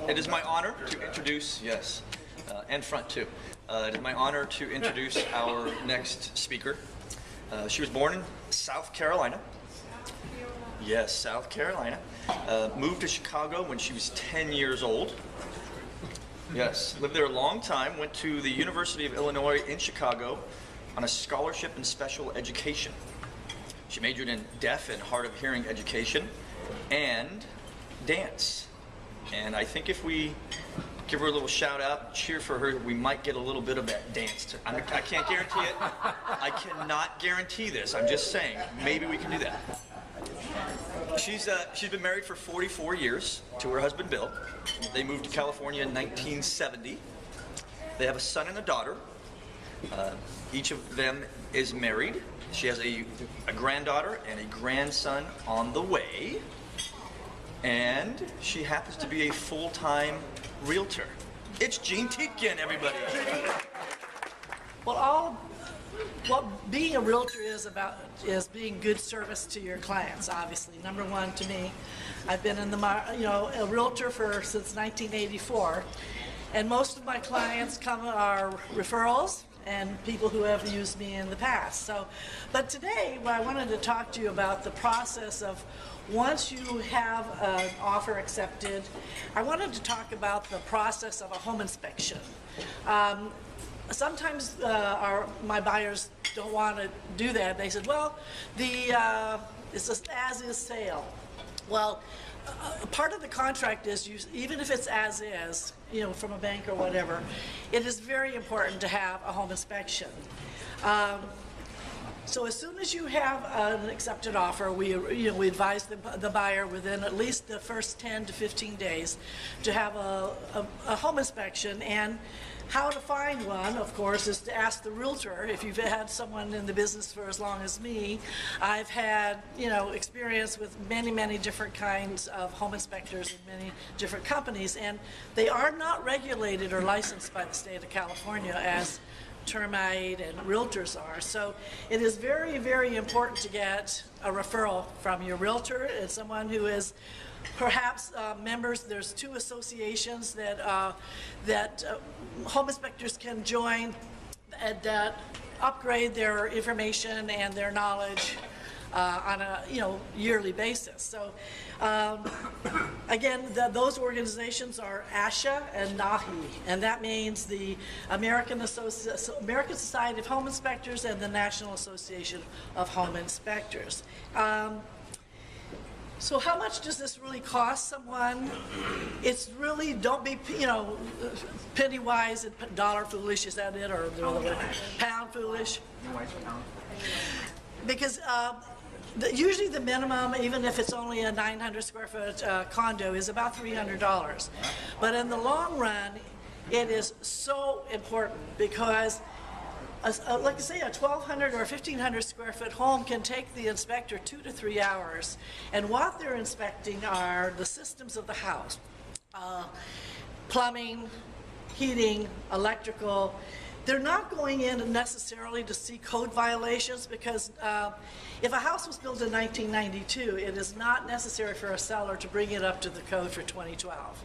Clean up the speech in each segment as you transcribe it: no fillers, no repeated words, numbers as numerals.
It is my honor to introduce, yes, and front too. It is my honor to introduce our next speaker. She was born in South Carolina. Yes, South Carolina. Moved to Chicago when she was 10 years old. Yes, lived there a long time. Went to the University of Illinois in Chicago on a scholarship in special education. She majored in deaf and hard of hearing education and dance. And I think if we give her a little shout out, cheer for her, we might get a little bit of that dance. I can't guarantee it. I cannot guarantee this. I'm just saying, maybe we can do that. She's been married for 44 years to her husband, Bill. They moved to California in 1970. They have a son and a daughter. Each of them is married. She has a granddaughter and a grandson on the way. And she happens to be a full-time realtor. It's Jean Tietgen, everybody. Well, what being a realtor is about is being good service to your clients, obviously. Number one to me. I've been in a realtor since 1984, and most of my clients are referrals and people who have used me in the past. But today, I wanted to talk to you about the process of once you have an offer accepted. I wanted to talk about the process of a home inspection. Sometimes my buyers don't want to do that. They said, well, it's an as-is sale. Well, part of the contract is, even if it's as is, from a bank or whatever, it is very important to have a home inspection. So as soon as you have an accepted offer, we advise the buyer within at least the first 10 to 15 days to have a home inspection. And how to find one, of course, is to ask the realtor. If you've had someone in the business for as long as me, I've had experience with many different kinds of home inspectors in many different companies, and they are not regulated or licensed by the state of California as termite and realtors are. So it is very important to get a referral from your realtor and someone who is perhaps members. There's two associations that home inspectors can join that upgrade their information and their knowledge on a yearly basis. So again, those organizations are ASHA and NAHI, and that means the American Society of Home Inspectors and the National Association of Home Inspectors. So how much does this really cost someone? It's really, don't be, penny wise and dollar foolish, is that it? Or pound foolish? Because usually the minimum, even if it's only a 900 square foot condo, is about $300. But in the long run, it is so important because like I say, a 1,200 or 1,500 square foot home can take the inspector 2 to 3 hours, and what they're inspecting are the systems of the house, plumbing, heating, electrical. They're not going in necessarily to see code violations because if a house was built in 1992, it is not necessary for a seller to bring it up to the code for 2012.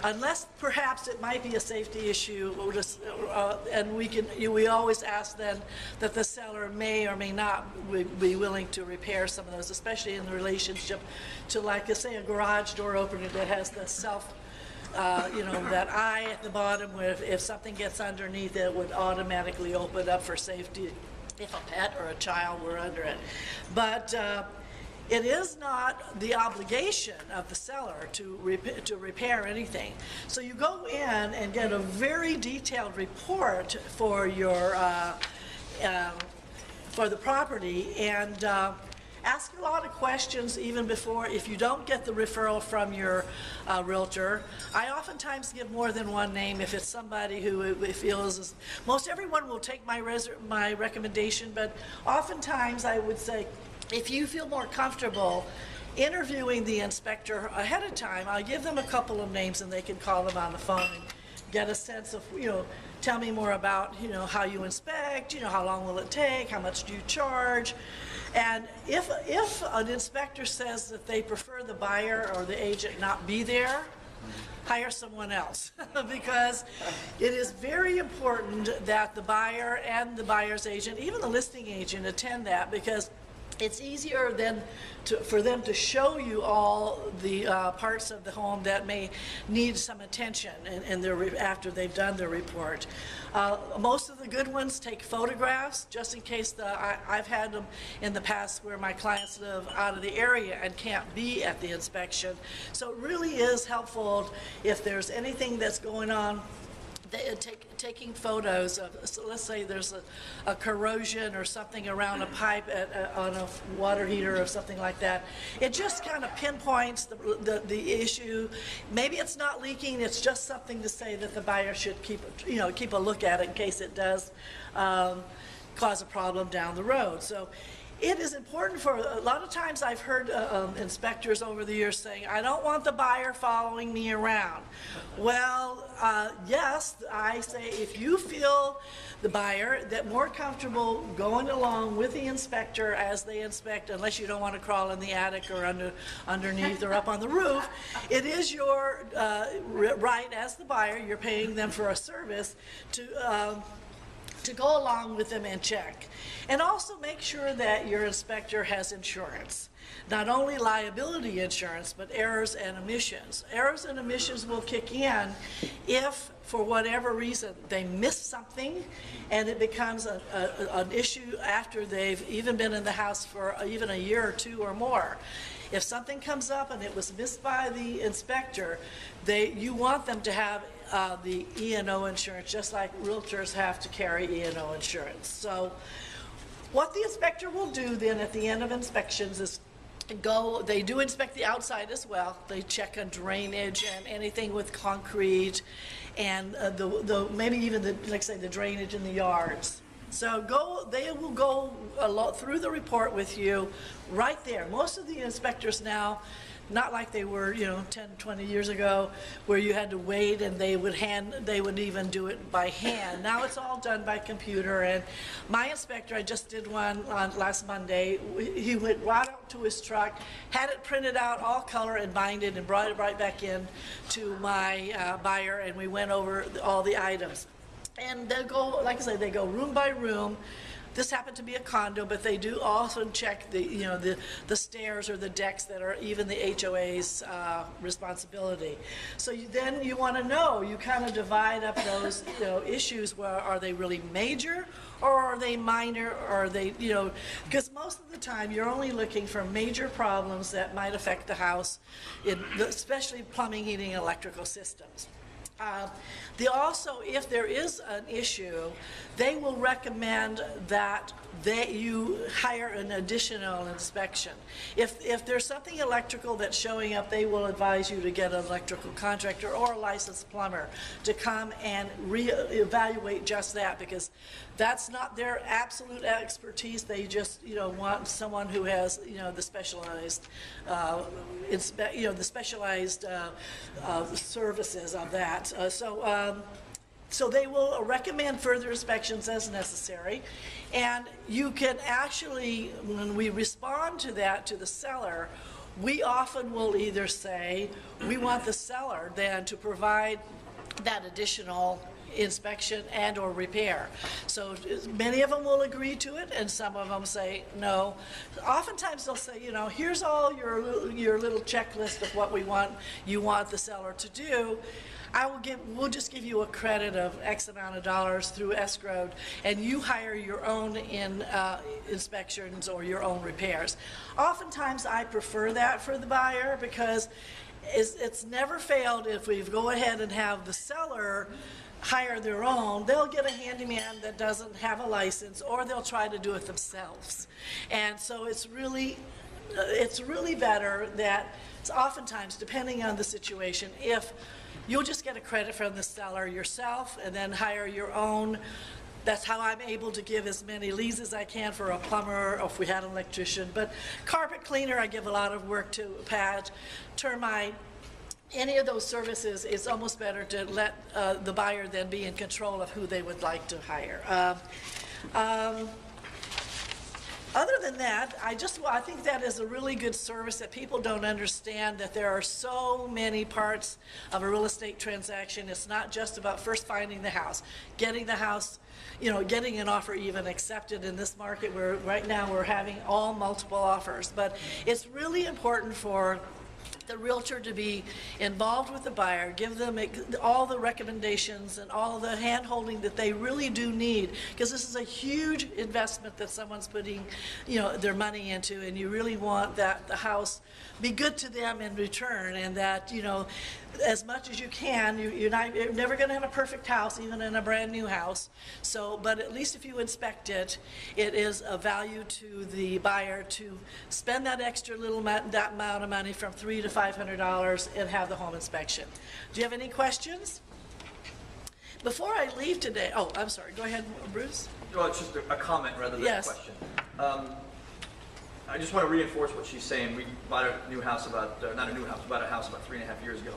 Unless perhaps it might be a safety issue, and we always ask then that the seller may or may not be willing to repair some of those, especially in the relationship to, like, say, a garage door opener that has the self, that eye at the bottom where if something gets underneath it would automatically open up for safety if a pet or a child were under it. But it is not the obligation of the seller to repair anything. So you go in and get a very detailed report for your for the property, and ask a lot of questions even before. If you don't get the referral from your realtor, I oftentimes give more than one name if it's somebody who feels most everyone will take my recommendation, but oftentimes I would say, if you feel more comfortable interviewing the inspector ahead of time, I'll give them a couple of names and they can call them on the phone and get a sense of, tell me more about, how you inspect, how long will it take, how much do you charge. And if an inspector says that they prefer the buyer or the agent not be there, hire someone else because it is very important that the buyer and the buyer's agent, even the listing agent, attend that, because it's easier then for them to show you all the parts of the home that may need some attention after they've done their report. Most of the good ones take photographs, just in case I've had them in the past where my clients live out of the area and can't be at the inspection. So it really is helpful if there's anything that's going on. Taking photos of, so let's say there's a corrosion or something around a pipe on a water heater or something like that. It just kind of pinpoints the issue. Maybe it's not leaking, it's just something to say that the buyer should keep a look at it in case it does cause a problem down the road. So it is important. For a lot of times I've heard inspectors over the years saying, I don't want the buyer following me around. Well, yes, I say if you feel the buyer that more comfortable going along with the inspector as they inspect, unless you don't want to crawl in the attic or underneath or up on the roof, it is your right as the buyer, you're paying them for a service, to go along with them and check. And also make sure that your inspector has insurance. Not only liability insurance, but errors and omissions. Errors and omissions will kick in if, for whatever reason, they miss something and it becomes an issue after they've even been in the house for even a year or two or more. If something comes up and it was missed by the inspector, you want them to have the E&O insurance, just like realtors have to carry E&O insurance. So what the inspector will do then at the end of inspections is they do inspect the outside as well. They check on drainage and anything with concrete and maybe even like say the drainage in the yards. So they will go a lot through the report with you right there. Most of the inspectors now, not like they were 10, 20 years ago, where you had to wait and they would even do it by hand. Now it's all done by computer. And my inspector, I just did one on last Monday. He went right out to his truck, had it printed out, all color and binded, and brought it right back in to my buyer, and we went over all the items. And they'll go, like I say, they go room by room. This happened to be a condo, but they do also check the stairs or the decks that are even the HOA's responsibility. So then you want to know, you kind of divide up those issues. Where are they really major, or are they minor, or are they because most of the time you're only looking for major problems that might affect the house, especially plumbing, heating, and electrical systems. Also, if there is an issue, they will recommend that you hire an additional inspection. If there's something electrical that's showing up, they will advise you to get an electrical contractor or a licensed plumber to come and reevaluate just that, because that's not their absolute expertise. They just want someone who has the specialized the specialized services of that. So they will recommend further inspections as necessary, and you can actually, when we respond to that to the seller, we often will either say we want the seller then to provide that additional inspection and or repair. So many of them will agree to it, and some of them say no. Oftentimes they'll say, here's all your little checklist of what you want the seller to do. We'll just give you a credit of X amount of dollars through escrow, and you hire your own inspections or your own repairs. Oftentimes I prefer that for the buyer, because it's never failed if we go ahead and have the seller hire their own. They'll get a handyman that doesn't have a license, or they'll try to do it themselves. And so it's really better that oftentimes, depending on the situation, if you'll just get a credit from the seller yourself and then hire your own. That's how I'm able to give as many leads as I can for a plumber, or if we had an electrician. But carpet cleaner, I give a lot of work to patch, termite, any of those services. It's almost better to let the buyer then be in control of who they would like to hire. Other than that, I think that is a really good service that people don't understand, that there are so many parts of a real estate transaction. It's not just about first finding the house, getting the house, getting an offer even accepted in this market where right now we're having all multiple offers. But it's really important for the realtor to be involved with the buyer, give them all the recommendations and all the hand-holding that they really do need, because this is a huge investment that someone's putting, their money into, and you really want that the house be good to them in return, and that, as much as you can, you're never going to have a perfect house, even in a brand new house. So, but at least if you inspect it, it is a value to the buyer to spend that extra that amount of money, from $300 to $500, and have the home inspection. Do you have any questions? Before I leave today, oh, I'm sorry. Go ahead, Bruce. Well, it's just a comment rather than a question. I just want to reinforce what she's saying. We bought a new house about, not a new house, we bought a house about 3.5 years ago.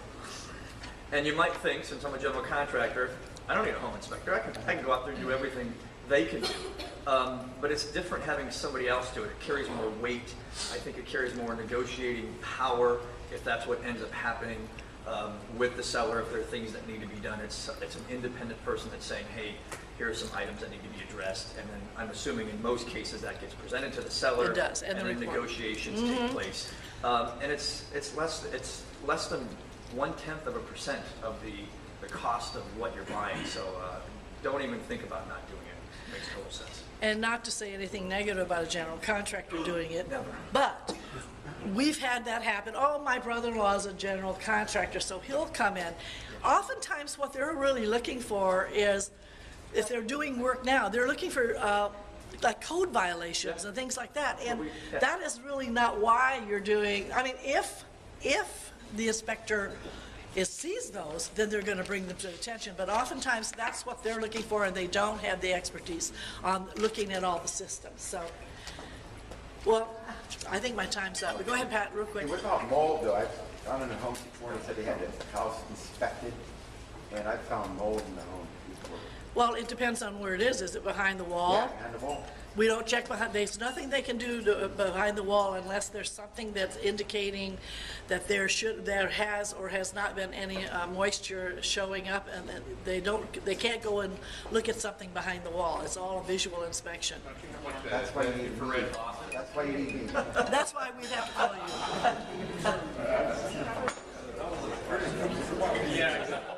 And you might think, since I'm a general contractor, I don't need a home inspector. I can go out there and do everything they can do. But it's different having somebody else do it. It carries more weight. I think it carries more negotiating power if that's what ends up happening with the seller. If there are things that need to be done, it's an independent person that's saying, hey, here are some items that need to be addressed. And then I'm assuming in most cases that gets presented to the seller. It does, and then negotiations take place. And it's less than 0.1% of the cost of what you're buying. So don't even think about not doing it. It makes total sense. And not to say anything negative about a general contractor doing it, Never. but we've had that happen. Oh, my brother-in-law is a general contractor, so he'll come in. Oftentimes what they're really looking for is, if they're doing work now, they're looking for like code violations and things like that. And that is really not why you're doing, I mean, if the inspector sees those, then they're going to bring them to attention. But oftentimes that's what they're looking for, and they don't have the expertise on looking at all the systems. So, well, I think my time's up. But go ahead, Pat, real quick. Hey, what about mold, though? I found in the home before they said they had the house inspected, and I found mold in the home before. Well, it depends on where it is. Is it behind the wall? Yeah, behind the wall. We don't check behind, there's nothing they can do behind the wall unless there's something that's indicating that there has or has not been any moisture showing up, and they can't go and look at something behind the wall. It's all a visual inspection. That's why you need me. That's why you need me. That's why we'd have to call you. Yeah, exactly.